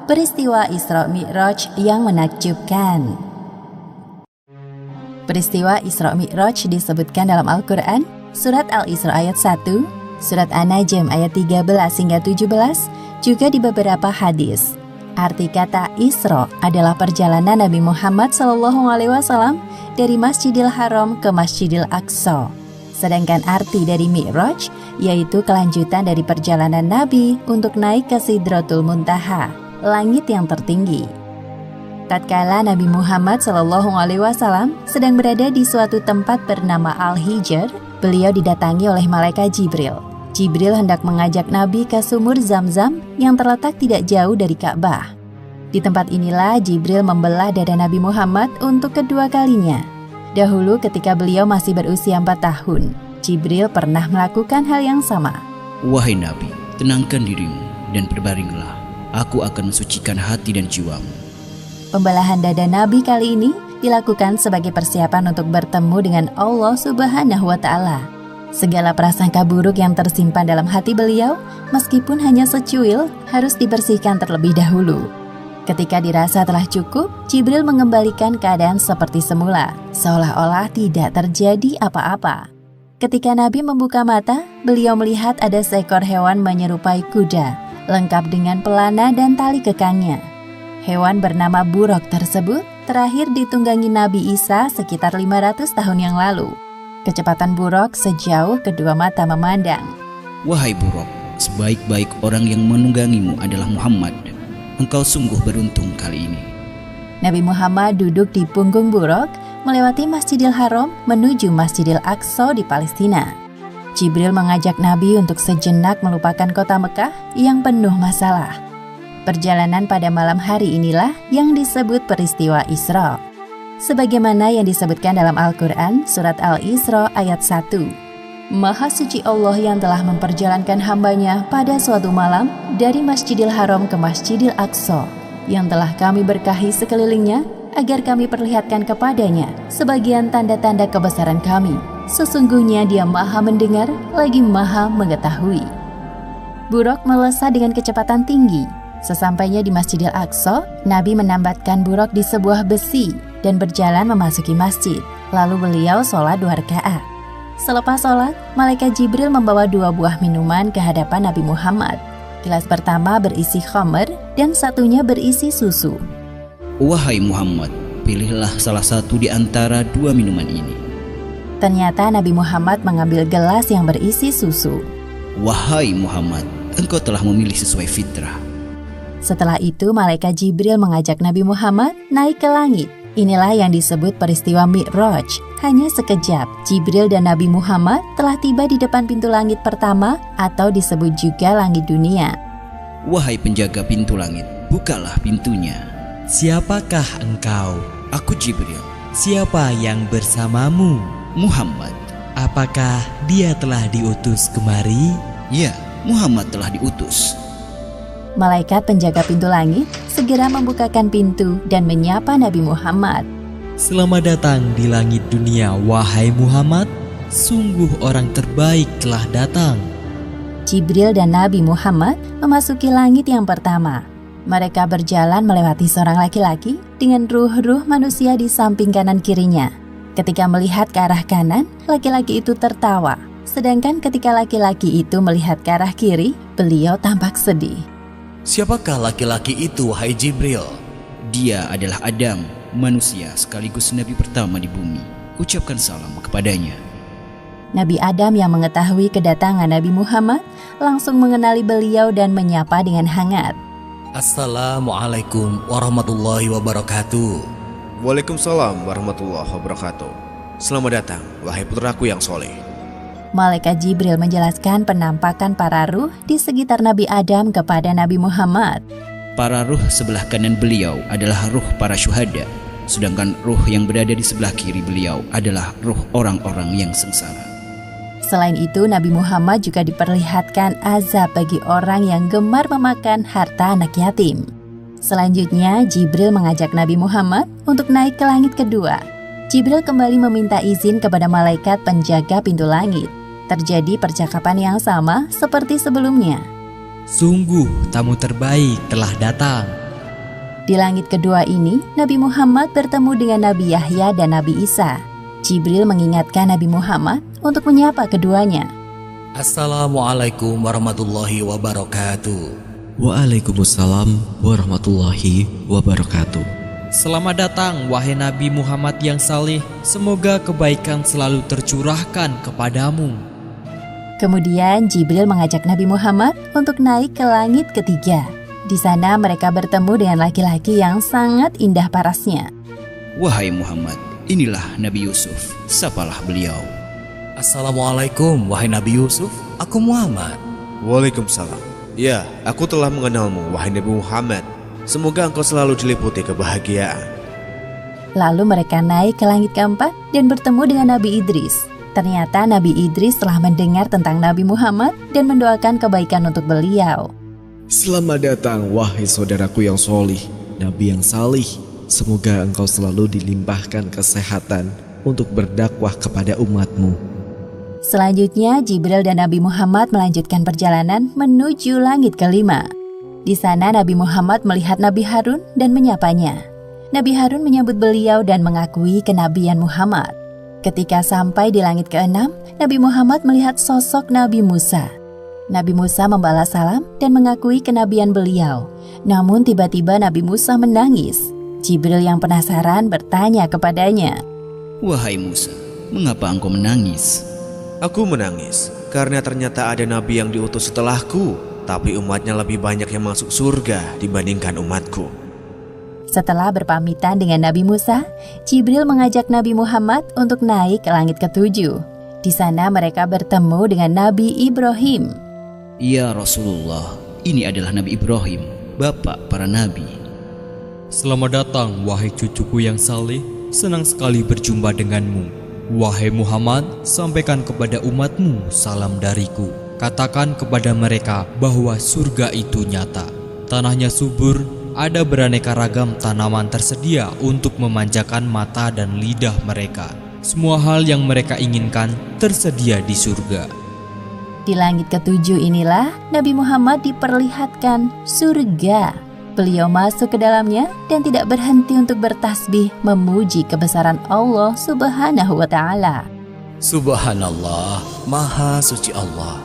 peristiwa Isra Mi'raj yang menakjubkan. Peristiwa Isra Mi'raj disebutkan dalam Al-Quran, surat Al-Isra ayat 1, surat An-Najm ayat 13 hingga 17, juga di beberapa hadis. Arti kata Isra adalah perjalanan Nabi Muhammad SAW dari Masjidil Haram ke Masjidil Aqsa. Sedangkan arti dari Mi'raj yaitu kelanjutan dari perjalanan Nabi untuk naik ke Sidratul Muntaha, langit yang tertinggi. Tatkala Nabi Muhammad SAW sedang berada di suatu tempat bernama Al-Hijr, beliau didatangi oleh malaikat Jibril. Jibril hendak mengajak Nabi ke sumur Zam-Zam yang terletak tidak jauh dari Ka'bah. Di tempat inilah Jibril membelah dada Nabi Muhammad untuk kedua kalinya. Dahulu ketika beliau masih berusia 4 tahun, Jibril pernah melakukan hal yang sama. Wahai Nabi, tenangkan dirimu dan berbaringlah. Aku akan mensucikan hati dan jiwamu. Pembelahan dada Nabi kali ini dilakukan sebagai persiapan untuk bertemu dengan Allah Subhanahu wa Ta'ala. Segala prasangka buruk yang tersimpan dalam hati beliau, meskipun hanya secuil, harus dibersihkan terlebih dahulu. Ketika dirasa telah cukup, Jibril mengembalikan keadaan seperti semula, seolah-olah tidak terjadi apa-apa. Ketika Nabi membuka mata, beliau melihat ada seekor hewan menyerupai kuda, lengkap dengan pelana dan tali kekangnya. Hewan bernama buruk tersebut terakhir ditunggangi Nabi Isa sekitar 500 tahun yang lalu. Kecepatan buruk sejauh kedua mata memandang. Wahai buruk, sebaik-baik orang yang menunggangimu adalah Muhammad. Engkau sungguh beruntung kali ini. Nabi Muhammad duduk di punggung buruk, melewati Masjidil Haram menuju Masjidil Aqsa di Palestina. Jibril mengajak Nabi untuk sejenak melupakan kota Mekah yang penuh masalah. Perjalanan pada malam hari inilah yang disebut peristiwa Isra. Sebagaimana yang disebutkan dalam Al-Quran, surat Al-Isra ayat 1. Maha suci Allah yang telah memperjalankan hambanya pada suatu malam dari Masjidil Haram ke Masjidil Aqsa, yang telah kami berkahi sekelilingnya agar kami perlihatkan kepadanya sebagian tanda-tanda kebesaran kami. Sesungguhnya dia maha mendengar lagi maha mengetahui. Buruk melesat dengan kecepatan tinggi. Sesampainya di Masjidil Aqsa, Nabi menambatkan buruk di sebuah besi dan berjalan memasuki masjid. Lalu beliau sholat 2 rakaat. Selepas sholat, malaikat Jibril membawa 2 buah minuman ke hadapan Nabi Muhammad. Gelas pertama berisi khamr dan satunya berisi susu. Wahai Muhammad, pilihlah salah satu di antara 2 minuman ini. Ternyata Nabi Muhammad mengambil gelas yang berisi susu. Wahai Muhammad, engkau telah memilih sesuai fitrah. Setelah itu, malaikat Jibril mengajak Nabi Muhammad naik ke langit. Inilah yang disebut peristiwa Mi'raj. Hanya sekejap, Jibril dan Nabi Muhammad telah tiba di depan pintu langit pertama atau disebut juga langit dunia. Wahai penjaga pintu langit, bukalah pintunya. Siapakah engkau? Aku Jibril. Siapa yang bersamamu? Muhammad. Apakah dia telah diutus kemari? Ya, Muhammad telah diutus. Malaikat penjaga pintu langit segera membukakan pintu dan menyapa Nabi Muhammad. Selamat datang di langit dunia, wahai Muhammad. Sungguh orang terbaik telah datang. Jibril dan Nabi Muhammad memasuki langit yang pertama. Mereka berjalan melewati seorang laki-laki dengan ruh-ruh manusia di samping kanan kirinya. Ketika melihat ke arah kanan, laki-laki itu tertawa. Sedangkan ketika laki-laki itu melihat ke arah kiri, beliau tampak sedih. Siapakah laki-laki itu, wahai Jibril? Dia adalah Adam, manusia sekaligus nabi pertama di bumi. Ucapkan salam kepadanya. Nabi Adam yang mengetahui kedatangan Nabi Muhammad langsung mengenali beliau dan menyapa dengan hangat. Assalamualaikum warahmatullahi wabarakatuh. Waalaikumsalam warahmatullahi wabarakatuh. Selamat datang, wahai putraku yang soleh. Malaikat Jibril menjelaskan penampakan para ruh di sekitar Nabi Adam kepada Nabi Muhammad. Para ruh sebelah kanan beliau adalah ruh para syuhada, sedangkan ruh yang berada di sebelah kiri beliau adalah ruh orang-orang yang sengsara. Selain itu, Nabi Muhammad juga diperlihatkan azab bagi orang yang gemar memakan harta anak yatim. Selanjutnya, Jibril mengajak Nabi Muhammad untuk naik ke langit kedua. Jibril kembali meminta izin kepada malaikat penjaga pintu langit. Terjadi percakapan yang sama seperti sebelumnya. Sungguh tamu terbaik telah datang. Di langit kedua ini, Nabi Muhammad bertemu dengan Nabi Yahya dan Nabi Isa. Jibril mengingatkan Nabi Muhammad untuk menyapa keduanya. Assalamualaikum warahmatullahi wabarakatuh. Waalaikumsalam warahmatullahi wabarakatuh. Selamat datang wahai Nabi Muhammad yang saleh. Semoga kebaikan selalu tercurahkan kepadamu. Kemudian Jibril mengajak Nabi Muhammad untuk naik ke langit ketiga. Di sana mereka bertemu dengan laki-laki yang sangat indah parasnya. Wahai Muhammad, inilah Nabi Yusuf, sapalah beliau. Assalamualaikum wahai Nabi Yusuf, aku Muhammad. Waalaikumsalam. Ya, aku telah mengenalmu wahai Nabi Muhammad. Semoga engkau selalu diliputi kebahagiaan. Lalu mereka naik ke langit keempat dan bertemu dengan Nabi Idris. Ternyata Nabi Idris telah mendengar tentang Nabi Muhammad dan mendoakan kebaikan untuk beliau. Selamat datang wahai saudaraku yang solih, Nabi yang salih. Semoga engkau selalu dilimpahkan kesehatan untuk berdakwah kepada umatmu. Selanjutnya Jibril dan Nabi Muhammad melanjutkan perjalanan menuju langit kelima. Di sana Nabi Muhammad melihat Nabi Harun dan menyapanya. Nabi Harun menyambut beliau dan mengakui kenabian Muhammad. Ketika sampai di langit keenam, Nabi Muhammad melihat sosok Nabi Musa. Nabi Musa membalas salam dan mengakui kenabian beliau. Namun tiba-tiba Nabi Musa menangis. Jibril yang penasaran bertanya kepadanya. Wahai Musa, mengapa engkau menangis? Aku menangis karena ternyata ada nabi yang diutus setelahku, tapi umatnya lebih banyak yang masuk surga dibandingkan umatku. Setelah berpamitan dengan Nabi Musa, Jibril mengajak Nabi Muhammad untuk naik ke langit ketujuh. Di sana mereka bertemu dengan Nabi Ibrahim. Ya Rasulullah, ini adalah Nabi Ibrahim, bapak para nabi. Selamat datang wahai cucuku yang saleh. Senang sekali berjumpa denganmu. Wahai Muhammad, sampaikan kepada umatmu salam dariku. Katakan kepada mereka bahwa surga itu nyata. Tanahnya subur, ada beraneka ragam tanaman tersedia untuk memanjakan mata dan lidah mereka. Semua hal yang mereka inginkan tersedia di surga. Di langit ketujuh inilah Nabi Muhammad diperlihatkan surga. Beliau masuk ke dalamnya dan tidak berhenti untuk bertasbih memuji kebesaran Allah Subhanahu wa Ta'ala. Subhanallah, Maha Suci Allah.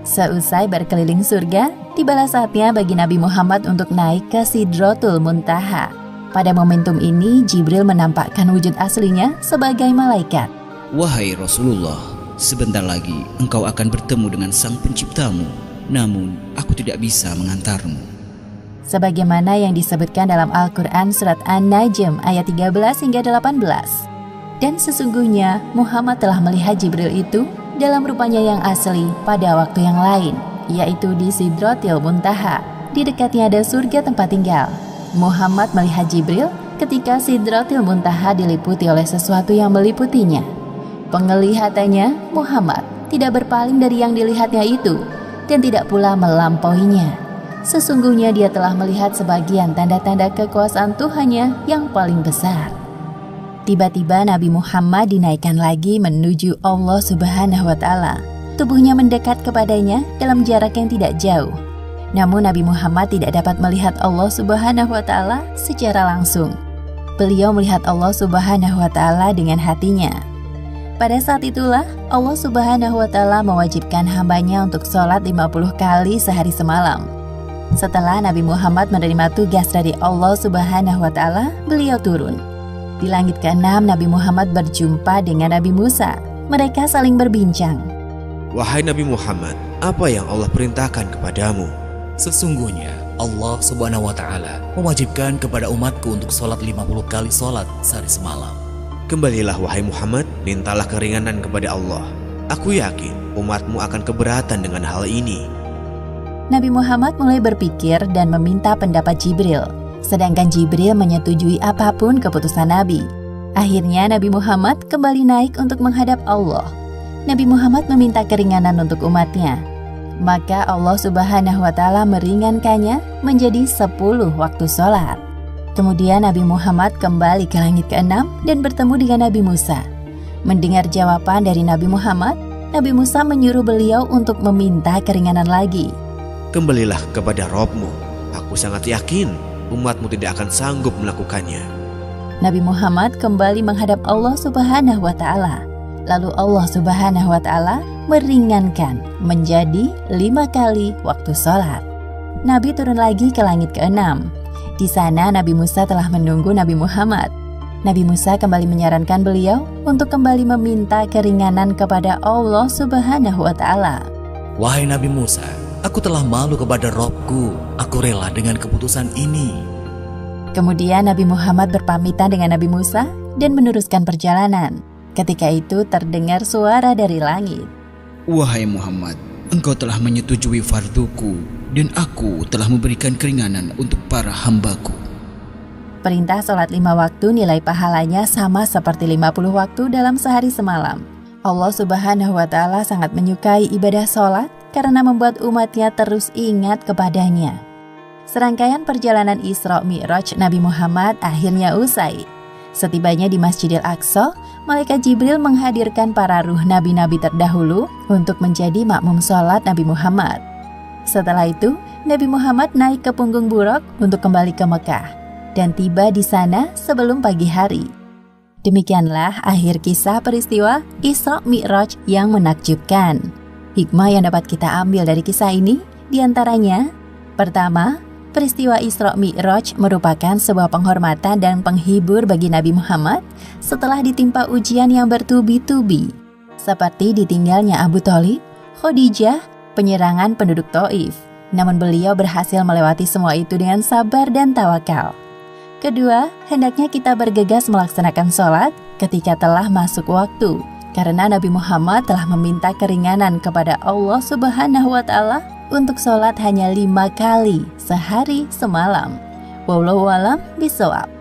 Seusai berkeliling surga, tibalah saatnya bagi Nabi Muhammad untuk naik ke Sidratul Muntaha. Pada momentum ini, Jibril menampakkan wujud aslinya sebagai malaikat. Wahai Rasulullah, sebentar lagi engkau akan bertemu dengan Sang Penciptamu. Namun, aku tidak bisa mengantarmu. Sebagaimana yang disebutkan dalam Al-Quran surat An-Najm ayat 13 hingga 18. Dan sesungguhnya Muhammad telah melihat Jibril itu dalam rupanya yang asli pada waktu yang lain, yaitu di Sidratil Muntaha. Di dekatnya ada surga tempat tinggal. Muhammad melihat Jibril ketika Sidratil Muntaha diliputi oleh sesuatu yang meliputinya. Penglihatannya, Muhammad tidak berpaling dari yang dilihatnya itu dan tidak pula melampauinya. Sesungguhnya dia telah melihat sebagian tanda-tanda kekuasaan Tuhannya yang paling besar. Tiba-tiba Nabi Muhammad dinaikkan lagi menuju Allah Subhanahu wa Ta'ala. Tubuhnya mendekat kepadanya dalam jarak yang tidak jauh. Namun Nabi Muhammad tidak dapat melihat Allah Subhanahu wa Ta'ala secara langsung. Beliau melihat Allah Subhanahu wa Ta'ala dengan hatinya. Pada saat itulah Allah Subhanahu wa Ta'ala mewajibkan hambanya untuk sholat 50 kali sehari semalam. Setelah Nabi Muhammad menerima tugas dari Allah Subhanahu wa Ta'ala, beliau turun. Di langit ke-6 Nabi Muhammad berjumpa dengan Nabi Musa. Mereka saling berbincang. Wahai Nabi Muhammad, apa yang Allah perintahkan kepadamu? Sesungguhnya Allah Subhanahu wa Ta'ala mewajibkan kepada umatku untuk sholat 50 kali sholat sehari semalam. Kembalilah wahai Muhammad, mintalah keringanan kepada Allah. Aku yakin umatmu akan keberatan dengan hal ini. Nabi Muhammad mulai berpikir dan meminta pendapat Jibril. Sedangkan Jibril menyetujui apapun keputusan Nabi. Akhirnya Nabi Muhammad kembali naik untuk menghadap Allah. Nabi Muhammad meminta keringanan untuk umatnya. Maka Allah Subhanahu wa Ta'ala meringankannya menjadi 10 waktu sholat. Kemudian Nabi Muhammad kembali ke langit ke-6 dan bertemu dengan Nabi Musa. Mendengar jawaban dari Nabi Muhammad, Nabi Musa menyuruh beliau untuk meminta keringanan lagi. Kembalilah kepada Robmu. Aku sangat yakin umatmu tidak akan sanggup melakukannya. Nabi Muhammad kembali menghadap Allah Subhanahu wa Ta'ala. Lalu Allah Subhanahu wa Ta'ala meringankan menjadi 5 kali waktu sholat. Nabi turun lagi ke langit ke-6. Di sana Nabi Musa telah menunggu Nabi Muhammad. Nabi Musa kembali menyarankan beliau untuk kembali meminta keringanan kepada Allah Subhanahu wa Ta'ala. Wahai Nabi Musa, aku telah malu kepada Robku. Aku rela dengan keputusan ini. Kemudian Nabi Muhammad berpamitan dengan Nabi Musa dan meneruskan perjalanan. Ketika itu terdengar suara dari langit. Wahai Muhammad, engkau telah menyetujui farduku dan aku telah memberikan keringanan untuk para hambaku. Perintah sholat 5 waktu nilai pahalanya sama seperti 50 waktu dalam sehari semalam. Allah Subhanahu wa Ta'ala sangat menyukai ibadah sholat karena membuat umatnya terus ingat kepadanya. Serangkaian perjalanan Isra Mi'raj Nabi Muhammad akhirnya usai. Setibanya di Masjidil Aqsa, Malaikat Jibril menghadirkan para ruh nabi-nabi terdahulu untuk menjadi makmum sholat Nabi Muhammad. Setelah itu, Nabi Muhammad naik ke punggung buruk untuk kembali ke Mekah dan tiba di sana sebelum pagi hari. Demikianlah akhir kisah peristiwa Isra Mi'raj yang menakjubkan. Hikmah yang dapat kita ambil dari kisah ini diantaranya: pertama, peristiwa Isra Mi'raj merupakan sebuah penghormatan dan penghibur bagi Nabi Muhammad setelah ditimpa ujian yang bertubi-tubi, seperti ditinggalnya Abu Thalib, Khadijah, penyerangan penduduk Taif. Namun beliau berhasil melewati semua itu dengan sabar dan tawakal. Kedua, hendaknya kita bergegas melaksanakan sholat ketika telah masuk waktu, karena Nabi Muhammad telah meminta keringanan kepada Allah Subhanahu wa Ta'ala untuk sholat hanya 5 kali sehari semalam. Wallahu a'lam bishawab.